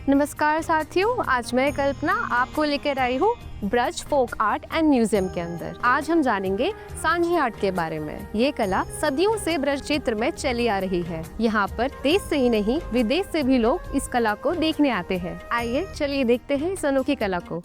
नमस्कार साथियों, आज मैं कल्पना आपको लेकर आई हूँ Braj folk art and museum के अंदर। आज हम जानेंगे सांझी आर्ट के बारे में। ये कला सदियों से ब्रज क्षेत्र में चली आ रही है। यहाँ पर देश से ही नहीं विदेश से भी लोग इस कला को देखने आते हैं। आइए चलिए देखते हैं इस अनोखी कला को।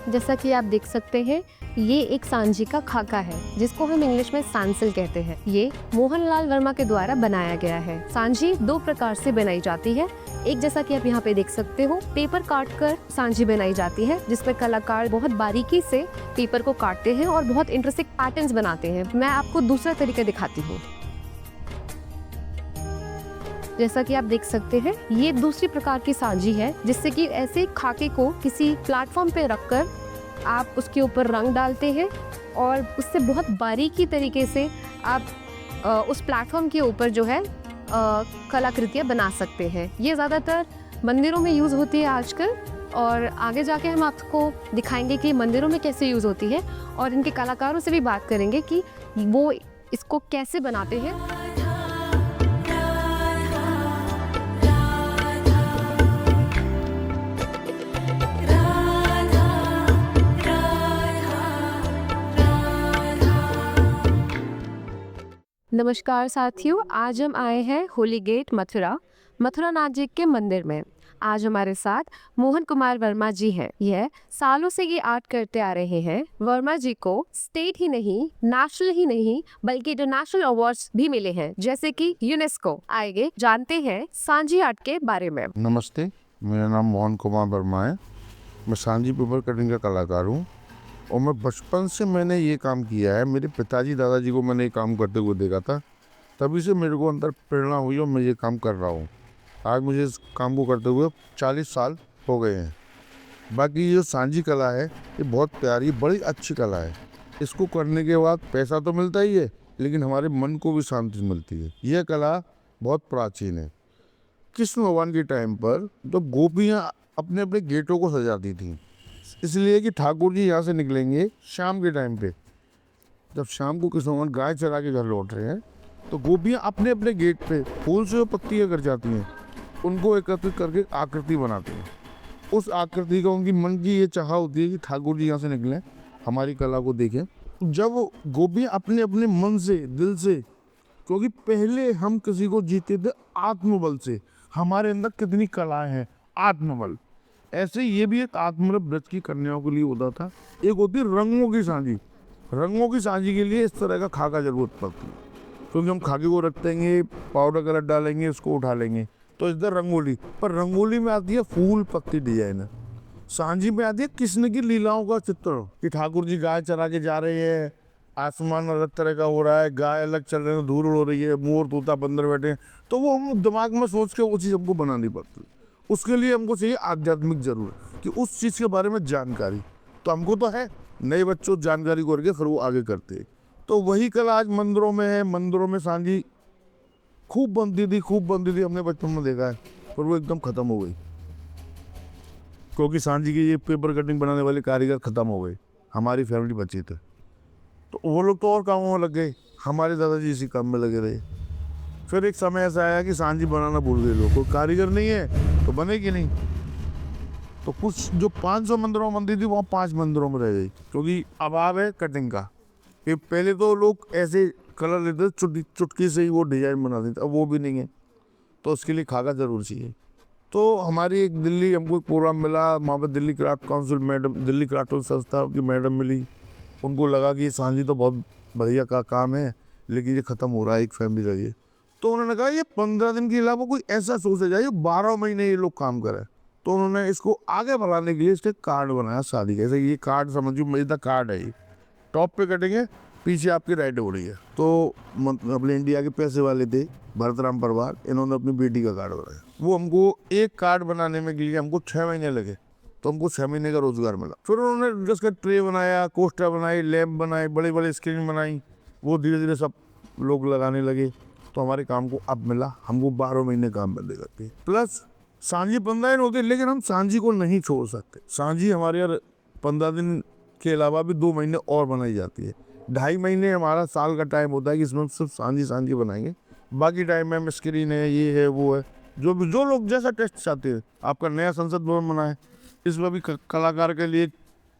जैसा कि आप देख सकते हैं, ये एक सांझी का खाका है जिसको हम इंग्लिश में सांसल कहते हैं। ये मोहनलाल वर्मा के द्वारा बनाया गया है। सांझी दो प्रकार से बनाई जाती है। एक, जैसा कि आप यहाँ पे देख सकते हो, पेपर काट कर सांझी बनाई जाती है, जिसमें कलाकार बहुत बारीकी से पेपर को काटते हैं और बहुत इंटरेस्टिंग पैटर्न्स बनाते हैं। मैं आपको दूसरा तरीका दिखाती हूँ। जैसा कि आप देख सकते हैं, ये दूसरी प्रकार की सांझी है, जिससे कि ऐसे खाके को किसी प्लेटफॉर्म पे रखकर आप उसके ऊपर रंग डालते हैं और उससे बहुत बारीकी तरीके से आप उस प्लेटफॉर्म के ऊपर जो है कलाकृतियाँ बना सकते हैं। ये ज़्यादातर मंदिरों में यूज़ होती है आजकल, और आगे जाके हम आपको दिखाएंगे कि मंदिरों में कैसे यूज़ होती है और इनके कलाकारों से भी बात करेंगे कि वो इसको कैसे बनाते हैं। नमस्कार साथियों, आज हम आए हैं होली गेट मथुरा नाथ जी के मंदिर में। आज हमारे साथ मोहन कुमार वर्मा जी हैं। यह सालों से ये आर्ट करते आ रहे हैं। वर्मा जी को स्टेट ही नहीं, नेशनल ही नहीं, बल्कि इंटरनेशनल अवार्ड्स भी मिले हैं, जैसे कि यूनेस्को। आइए जानते हैं सांझी आर्ट के बारे में। नमस्ते, मेरा नाम मोहन कुमार वर्मा है। मैं सांझी पेपर कटिंग का कलाकार हूँ और मैं बचपन से मैंने ये काम किया है। मेरे पिताजी दादाजी को मैंने ये काम करते हुए देखा था, तभी से मेरे को अंदर प्रेरणा हुई और मैं ये काम कर रहा हूँ। आज मुझे इस काम को करते हुए 40 साल हो गए हैं। बाकी ये जो सांझी कला है, ये बहुत प्यारी, बड़ी अच्छी कला है। इसको करने के बाद पैसा तो मिलता ही है, लेकिन हमारे मन को भी शांति मिलती है। यह कला बहुत प्राचीन है। कृष्ण भगवान के टाइम पर तो गोपियाँ अपने अपने गेटों को सजाती थीं, इसलिए कि ठाकुर जी यहाँ से निकलेंगे शाम के टाइम पे। जब शाम को कृष्ण भगवान गाय चरा के घर लौट रहे हैं, तो गोपियाँ अपने अपने गेट पे फूल से पत्तियाँ कर जाती हैं, उनको एकत्रित करके आकृति बनाते हैं। उस आकृति का उनकी मन की ये चाह होती है कि ठाकुर जी यहाँ से निकलें, हमारी कला को देखें। जब गोपियाँ अपने अपने मन से, दिल से, क्योंकि पहले हम किसी को जीते थे आत्मबल से, हमारे अंदर कितनी कलाएं हैं, आत्मबल। ऐसे ये भी एक आत्मबल ब्रज की कन्याओं के लिए होता था। एक होती है रंगों की सांझी। रंगों की सांझी के लिए इस तरह का खाका जरूरत पड़ती है, क्योंकि हम खाके को रख देंगे, पाउडर कलर डालेंगे, उसको उठा लेंगे, तो इधर रंगोली। पर रंगोली में आती है फूल पत्ती डिजाइन, सांझी में आती है कृष्ण की लीलाओं का चित्र, कि ठाकुर जी गाय चरा के जा रहे हैं, आसमान अलग तरह का हो रहा है, गाय अलग चल रहे हैं, धूल हो रही है, मोर तोता बंदर बैठे हैं, तो वो हम दिमाग में सोच के वो चीज़ हमको बनानी पड़ती है। उसके लिए हमको चाहिए आध्यात्मिक जरूरत, कि उस चीज़ के बारे में जानकारी। तो हमको तो है, नए बच्चों जानकारी करके फिर वो आगे करते हैं। तो वही कला आज मंदिरों में है। मंदिरों में सांझी खूब बनती थी, हमने बचपन में देखा है, पर वो एकदम ख़त्म हो गई, क्योंकि सांझी की ये पेपर कटिंग बनाने वाले कारीगर ख़त्म हो गए। हमारी फैमिली बची थी, तो वो लोग तो और कामों में लग गए, हमारे दादाजी इसी काम में लगे रहे। फिर एक समय ऐसा आया कि सांझी बनाना भूल गए लोग, कोई कारीगर नहीं है तो बनेगी नहीं। तो कुछ जो 500 मंदिरों में बनती थी, वहाँ 5 मंदिरों में रह गई, क्योंकि अभाव है कटिंग का। कि पहले तो लोग ऐसे कलर लेते थे, चुटकी से ही वो डिजाइन बनाते थे, अब वो भी नहीं है, तो उसके लिए खाका जरूर चाहिए। तो हमारी एक दिल्ली, हमको एक प्रोग्राम मिला, वहाँ पर Delhi craft council madam, Delhi craft संस्था की मैडम मिली। उनको लगा कि सांझी तो बहुत बढ़िया का काम है, लेकिन ये ख़त्म हो रहा है, एक फैमिली रही है। तो उन्होंने कहा ये 15 दिन के अलावा कोई ऐसा सोचा जाए 12 महीने ये लोग काम करें। तो उन्होंने इसको आगे बढ़ाने के लिए इसके कार्ड बनाया शादी का। जैसे ये कार्ड समझिए, मेरा कार्ड है, ये टॉप पे कटेंगे, पीछे आपकी राइट हो रही है। तो अपने इंडिया के पैसे वाले थे भरतराम परिवार, इन्होंने अपनी बेटी का कार्ड बनाया। वो हमको एक कार्ड बनाने में के लिए हमको 6 महीने लगे, तो हमको 6 महीने का रोजगार मिला। फिर उन्होंने जिसका ट्रे बनाया, कोस्टर बनाई, लैम्प बनाई, बड़े बड़े स्क्रीन बनाई, वो धीरे धीरे सब लोग लगाने लगे। तो हमारे काम को अब मिला, हमको 12 महीने काम बंदे करते हैं। प्लस सांझी 15 दिन होते, लेकिन हम सांझी को नहीं छोड़ सकते। सांझी हमारे यार 15 दिन के अलावा भी 2 महीने और बनाई जाती है। 2.5 महीने हमारा साल का टाइम होता है कि इसमें सिर्फ सांझी बनाएंगे। बाकी टाइम में स्क्रीन है, ये है, वो है, जो लोग जैसा टेस्ट चाहते हैं। आपका नया संसद भवन बना है, इसमें भी कलाकार के लिए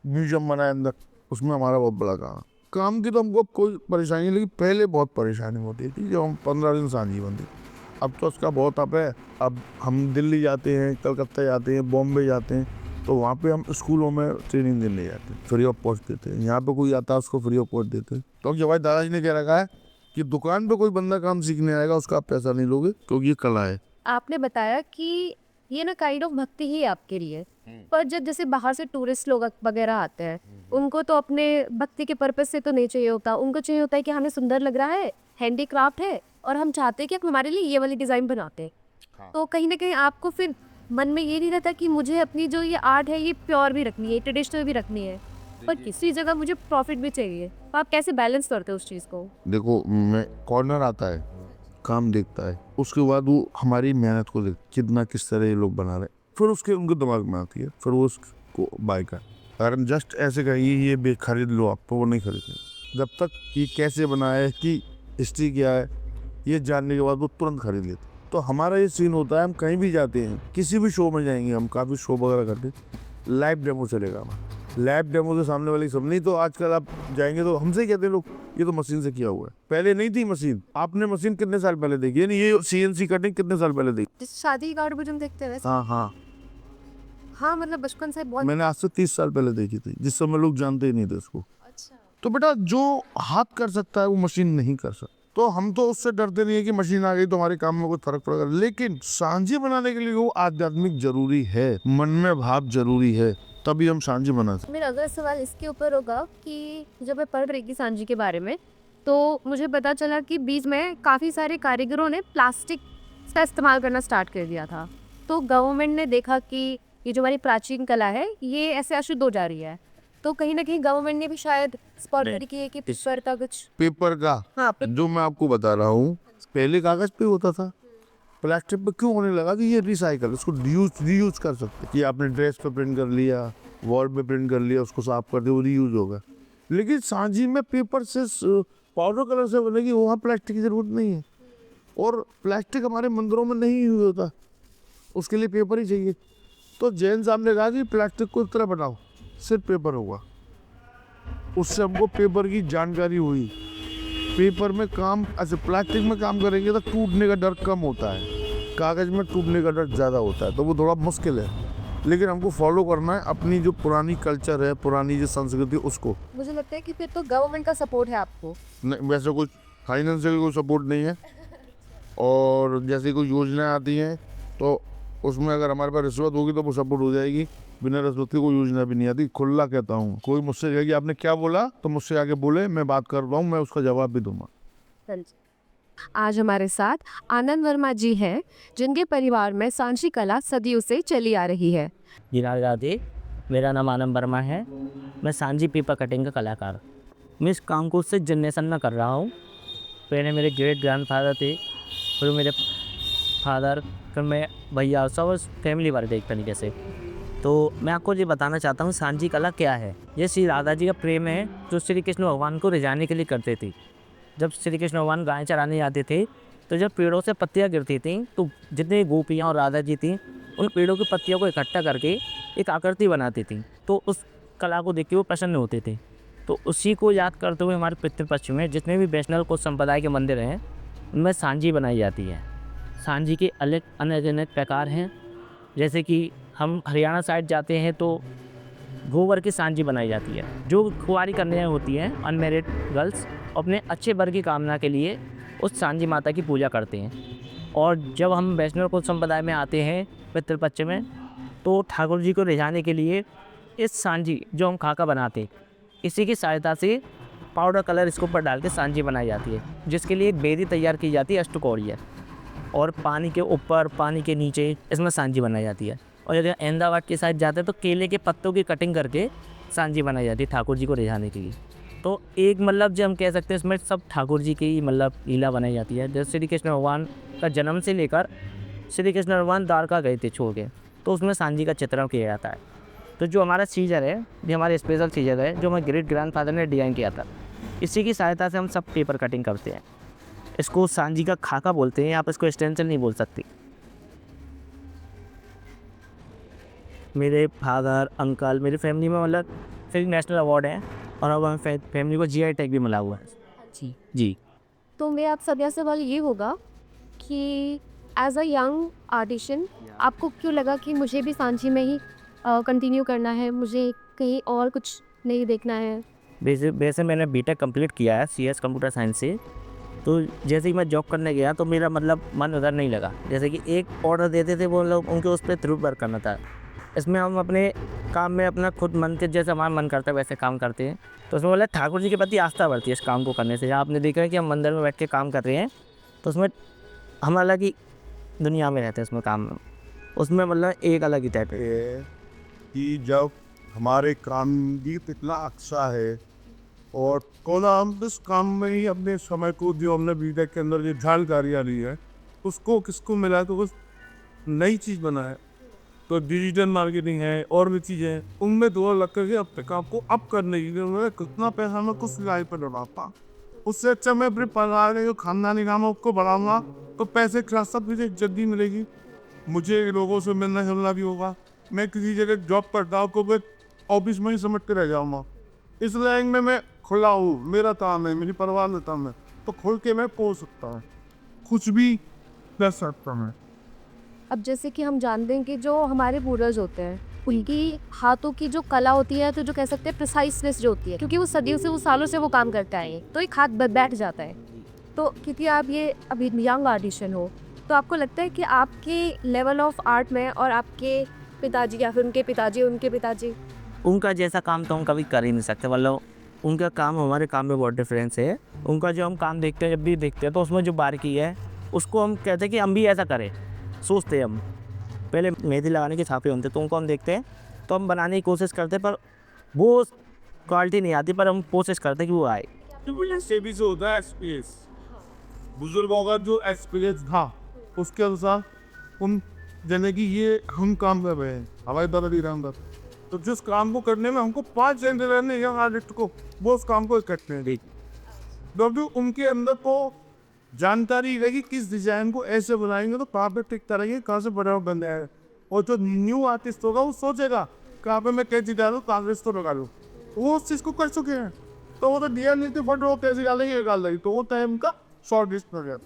म्यूजियम बना है अंदर, उसमें हमारा बहुत बड़ा काम की तो हमको कोई परेशानी नहीं, लेकिन पहले बहुत परेशानी होती थी जब हम 15 दिन सांझी बनती। अब तो उसका बहुत अप है। अब हम दिल्ली जाते हैं, कलकत्ता जाते हैं, बॉम्बे जाते हैं, तो वहाँ पे हम स्कूलों में ट्रेनिंग देने जाते हैं, फ्री ऑफ कॉस्ट देते हैं। यहाँ पे कोई आता है उसको फ्री ऑफ कॉस्ट देते हैं, क्योंकि हमारे दादाजी ने कह रखा है कि दुकान पे कोई बंदा काम सीखने आएगा उसका आप पैसा नहीं लोगे, क्योंकि ये कला है। आपने बताया कि ये ना काइंड ऑफ भक्ति ही है आपके लिए, पर जब जैसे बाहर से टूरिस्ट लोग वगैरह आते हैं, उनको तो अपने भक्ति के पर्पस से तो नहीं चाहिए होता, उनको चाहिए होता है कि हमें सुंदर लग रहा है, हैंडीक्राफ्ट है, और हम चाहते हैं कि आप हमारे लिए ये वाली डिज़ाइन बनाते हैं। तो कहीं ना कहीं आपको फिर मन में ये नहीं रहता कि मुझे अपनी जो ये आर्ट है ये प्योर भी रखनी है, ट्रेडिशनल भी रखनी है, पर किसी जगह मुझे प्रॉफिट भी चाहिए, तो आप कैसे बैलेंस करते हो उस चीज़ को? देखो, मैं कॉर्नर आता है, काम देखता है, उसके बाद वो हमारी मेहनत को देख कितना किस तरह ये लोग बना रहे, फिर उसके उनके दिमाग में आती है, फिर वो उसको बाय कर। अगर जस्ट ऐसे कहिए ये खरीद लो आप, तो वो नहीं खरीदेंगे। जब तक ये कैसे बना है, कि हिस्ट्री क्या है, ये जानने के बाद वो तुरंत खरीद लेते। तो हमारा ये सीन होता है, हम कहीं भी जाते हैं, किसी भी शो में जाएंगे, हम काफ़ी शो वगैरह करते, लाइव डेमो चलेगा हमारा। लाइव डेमो के सामने वाले सब नहीं, तो आजकल आप जाएंगे तो हमसे कहते हैं लोग ये तो मशीन से किया हुआ है। पहले नहीं थी मशीन। आपने मशीन कितने साल पहले देखी? यानी ये CNC कटिंग कितने साल पहले देखी? जिस शादी कार्ड में जो हम देखते हैं। हाँ, मतलब बचपन से बहुत। मैंने आज से 30 साल पहले देखी थी, जिस समय लोग जानते ही नहीं थे उसको। अच्छा। तो बेटा, जो हाथ कर सकता है वो मशीन नहीं कर सकता। तो हम तो उससे डरते नहीं है कि मशीन आ गई तो हमारे काम में कोई फर्क पड़ेगा, लेकिन सांझी बनाने के लिए वो आध्यात्मिक जरूरी है, मन में भाव जरूरी है, तभी हम सांझी बना सकते। मेरा अगला सवाल इसके ऊपर होगा कि जब मैं पढ़ रही थी सांझी के बारे में, तो मुझे पता चला कि बीच में काफ़ी सारे कारीगरों ने प्लास्टिक का इस्तेमाल करना स्टार्ट कर दिया था। तो गवर्नमेंट ने देखा कि ये जो हमारी प्राचीन कला है ये ऐसे अशुद्ध हो जा रही है, तो कहीं ना कहीं गवर्नमेंट ने भी शायद स्पॉट की है कि पेपर का कुछ। पेपर का, हाँ, जो मैं आपको बता रहा हूँ, पहले कागज पे होता था, प्लास्टिक पे क्यों होने लगा? कि ये रिसाइकल, उसको रीयूज कर सकते, कि आपने ड्रेस पे प्रिंट कर लिया, वॉल पे प्रिंट कर लिया, उसको साफ कर दिया, वो रीयूज होगा। लेकिन सांझी में पेपर से, पाउडर कलर से बनेगी, वहाँ प्लास्टिक की जरूरत नहीं है, और प्लास्टिक हमारे मंदिरों में नहीं यूज होता, उसके लिए पेपर ही चाहिए। तो जैन साहब ने कहा कि प्लास्टिक को इस तरह बनाओ, सिर्फ पेपर होगा। उससे हमको पेपर की जानकारी हुई। पेपर में काम, अच्छा प्लास्टिक में काम करेंगे तो टूटने का डर कम होता है, कागज़ में टूटने का डर ज़्यादा होता है, तो वो थोड़ा मुश्किल है। लेकिन हमको फॉलो करना है अपनी जो पुरानी कल्चर है, पुरानी जो संस्कृति, उसको। मुझे लगता है कि फिर तो गवर्नमेंट का सपोर्ट है आपको। नहीं, वैसे कुछ फाइनेंशियल कोई सपोर्ट नहीं है, और जैसे कोई योजना आती हैं तो उसमें अगर हमारे पास रिश्वत होगी तो वो सपोर्ट हो जाएगी। बिना रिश्वत की कोई योजना भी नहीं आती। खुला कहता हूँ, कोई मुझसे कहे कि आपने क्या बोला, तो मुझसे आके बोले, मैं बात कर रहा हूँ, मैं उसका जवाब भी दूंगा। आज हमारे साथ आनंद वर्मा जी हैं, जिनके परिवार में सांची कला सदियों से चली आ रही है। जी राधे, मेरा नाम आनंद वर्मा है। मैं सांझी पेपर कटिंग का कलाकार। मैं इस काम को उससे जनरेशन में कर रहा हूँ। पहले मेरे ग्रेट ग्रैंडफादर थे, फिर मेरे फादर, फिर मैं भैया, सब फैमिली वर्क एक तरीके से। तो मैं आपको ये बताना चाहता हूँ सांझी कला क्या है। ये श्री राधा जी का प्रेम है, जो श्री कृष्ण भगवान को रिझाने के लिए करते थे। जब श्री कृष्ण भगवान गाय चराने जाते थे, तो जब पेड़ों से पत्तियाँ गिरती थीं, तो जितने गोपियाँ और राधा जी थीं, उन पेड़ों की पत्तियों को इकट्ठा करके एक आकृति बनाती थीं। तो उस कला को देख के वो प्रसन्न होते थे। तो उसी को याद करते हुए हमारे पितृपक्ष में जितने भी वैष्णव कुछ संप्रदाय के मंदिर हैं, उनमें सांझी बनाई जाती है। सांझी के अलग अनेक प्रकार हैं। जैसे कि हम हरियाणा साइड जाते हैं तो गोबर की सांझी बनाई जाती है। जो कुंवारी कन्याएं होती हैं, अनमेरिड गर्ल्स, अपने अच्छे वर की कामना के लिए उस सांझी माता की पूजा करते हैं। और जब हम वैष्णव कुल संप्रदाय में आते हैं पितृपक्ष में, तो ठाकुर जी को रिझाने के लिए इस सांझी जो हम खाका बनाते हैं, इसी की सहायता से पाउडर कलर इसके ऊपर डाल के सांझी बनाई जाती है, जिसके लिए एक बेदी तैयार की जाती है अष्टकोणीय, और पानी के ऊपर पानी के नीचे इसमें सांझी बनाई जाती है। और यदि अहमदाबाद के साइड जाते हैं तो केले के पत्तों की कटिंग करके सांझी बनाई जाती है ठाकुर जी को रिझाने के लिए। तो एक मतलब जो हम कह सकते हैं इसमें सब ठाकुर जी की मतलब लीला बनाई जाती है। जैसे श्री कृष्ण भगवान का जन्म से लेकर श्री कृष्ण भगवान द्वारका गए थे छोड़ के, तो उसमें सांझी का चित्रण किया जाता है। तो जो हमारा सीजर है, ये हमारा स्पेशल सीजर है जो हमारे ग्रेट ग्रैंडफादर ने डिज़ाइन किया था। इसी की सहायता से हम सब पेपर कटिंग करते हैं। इसको सांजी का खाका बोलते हैं, आप इसको एक्सटेंशन नहीं बोल सकती। मेरे फादर, अंकल, मेरी फैमिली में मतलब फिर नेशनल अवार्ड है और अब हमें फैमिली को जीआई टैग भी मिला हुआ है। जी। जी। तो मेरा आप सभी सवाल ये होगा कि एज अ यंग आर्टिशन आपको क्यों लगा कि मुझे भी सांची में ही कंटिन्यू करना है, मुझे कहीं और कुछ नहीं देखना है? वैसे मैंने बीटेक कंप्लीट किया है सीएस कंप्यूटर साइंस से। तो जैसे ही मैं जॉब करने गया तो मेरा मतलब मन उधर नहीं लगा। जैसे कि एक ऑर्डर देते थे वो लोग, उनके उस पर थ्रू वर्क करना था। इसमें हम अपने काम में अपना खुद मन के जैसे हमारा मन करता है वैसे काम करते हैं। तो उसमें बोला ठाकुर जी के प्रति आस्था बढ़ती है इस काम को करने से। जहाँ आपने देखा है कि हम मंदिर में बैठ के काम कर रहे हैं, तो उसमें हम अलग ही दुनिया में रहते हैं। उसमें काम में उसमें मतलब एक अलग ही टाइप है। है कि जब हमारे काम भी इतना अच्छा है और कौन हम इस काम में ही अपने समय को जो हमने बीटेक के अंदर जो जानकारियाँ ली है उसको किसको मिला तो कुछ नई चीज़ बना है। तो डिजिटल मार्केटिंग है और भी चीज़ें हैं, उनमें दो लग करके अपने काम को अप करने के लिए उन्होंने कितना पैसा मैं कुछ सिलाई पर लगाता। उससे अच्छा मैं अपने परिवार के जो खानदानी काम है उसको बढ़ाऊंगा तो पैसे के साथ मुझे जल्दी मिलेगी, मुझे लोगों से मिलना जुलना भी होगा। मैं किसी जगह जॉब करता हूँ तो मैं ऑफिस में ही समझ के रह जाऊँगा। इस लाइन में मैं खुला हूँ, मेरा काम है, मेरी परिवार का काम है, तो खुल के मैं बोल सकता हूँ, कुछ भी कर सकता हूँ। अब जैसे कि हम जानते हैं कि जो हमारे पूर्वज होते हैं उनकी हाथों की जो कला होती है, तो जो कह सकते हैं प्रिसाइसनेस जो होती है, क्योंकि वो सदियों से, वो सालों से वो काम करते आए हैं, तो एक हाथ बैठ जाता है। तो क्योंकि आप ये अभी यंग आर्टिशन हो, तो आपको लगता है कि आपके लेवल ऑफ आर्ट में और आपके पिताजी या फिर उनके पिताजी, उनके पिताजी, उनका जैसा काम तो हम कभी कर ही नहीं सकते। मतलब उनका काम हमारे काम में बहुत डिफरेंस है। उनका जो हम काम देखते हैं, जब भी देखते हैं तो उसमें जो बारीकी है उसको हम कहते हैं कि हम भी ऐसा करें, सोचते हैं हम। पहले मेहंदी लगाने के छापे होते तो उनको हम देखते हैं तो हम बनाने की कोशिश करते हैं, पर वो क्वालिटी नहीं आती, पर हम कोशिश करते हैं कि वो आए। से भी जो होता है एक्सपीरियंस, बुजुर्गों का जो एक्सपीरियंस था उसके अनुसार उन जैसे कि ये हम काम कर रहे हैं हमारे दादाजी रामदास, तो जिस काम को करने में हमको 5 जनरेशन यंग आर्टिस्ट को वो उस काम को करते हैं, क्योंकि उनके अंदर को जानकारी है कि किस डिजाइन को ऐसे बनाएंगे तो कहाँ पे टिकता रहेंगे, कहाँ से बड़ा बन जाएगा। और जो न्यू आर्टिस्ट होगा वो सोचेगा कहाँ पे मैं कैसे डालूँ, कहाँ से तो लगा लूँ, वो उस चीज़ को कर चुके हैं। तो वो तो दिया नहीं थे, बट वो कैसे डालेंगे डाल देंगे, तो वो टाइम का शॉर्ट लिस्ट हो गया।